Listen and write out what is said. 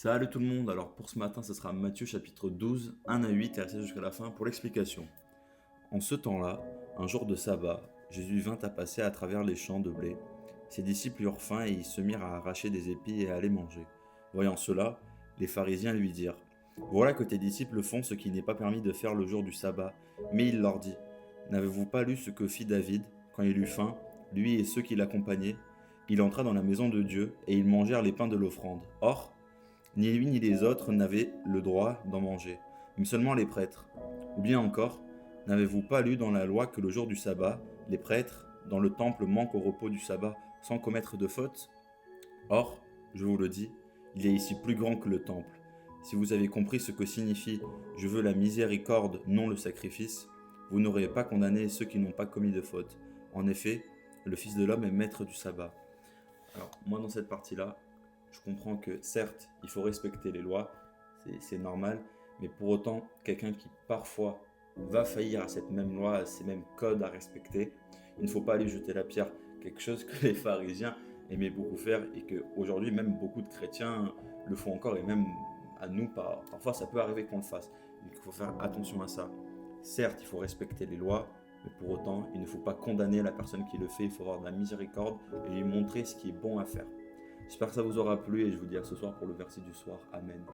Salut tout le monde, alors pour ce matin, ce sera Matthieu chapitre 12, 1 à 8 et restez jusqu'à la fin pour l'explication. En ce temps-là, un jour de sabbat, Jésus vint à passer à travers les champs de blé. Ses disciples eurent faim et ils se mirent à arracher des épis et à les manger. Voyant cela, les pharisiens lui dirent: Voilà que tes disciples font ce qui n'est pas permis de faire le jour du sabbat. Mais il leur dit: N'avez-vous pas lu ce que fit David quand il eut faim, lui et ceux qui l'accompagnaient? Il entra dans la maison de Dieu et ils mangèrent les pains de l'offrande. Or, ni lui ni les autres n'avaient le droit d'en manger, mais seulement les prêtres. Ou bien encore, n'avez-vous pas lu dans la loi que le jour du sabbat, les prêtres, dans le temple, manquent au repos du sabbat sans commettre de faute? Or, je vous le dis, il est ici plus grand que le temple. Si vous avez compris ce que signifie je veux la miséricorde, non le sacrifice, vous n'aurez pas condamné ceux qui n'ont pas commis de faute. En effet, le Fils de l'homme est maître du sabbat. Alors, moi, dans cette partie-là, je comprends que certes, il faut respecter les lois, c'est normal, mais pour autant, quelqu'un qui parfois va faillir à cette même loi, à ces mêmes codes à respecter, il ne faut pas lui jeter la pierre. Quelque chose que les pharisiens aimaient beaucoup faire et que aujourd'hui même beaucoup de chrétiens le font encore, et même à nous, parfois ça peut arriver qu'on le fasse. Il faut faire attention à ça. Certes, il faut respecter les lois, mais pour autant, il ne faut pas condamner la personne qui le fait, il faut avoir de la miséricorde et lui montrer ce qui est bon à faire. J'espère que ça vous aura plu et je vous dis à ce soir pour le verset du soir. Amen.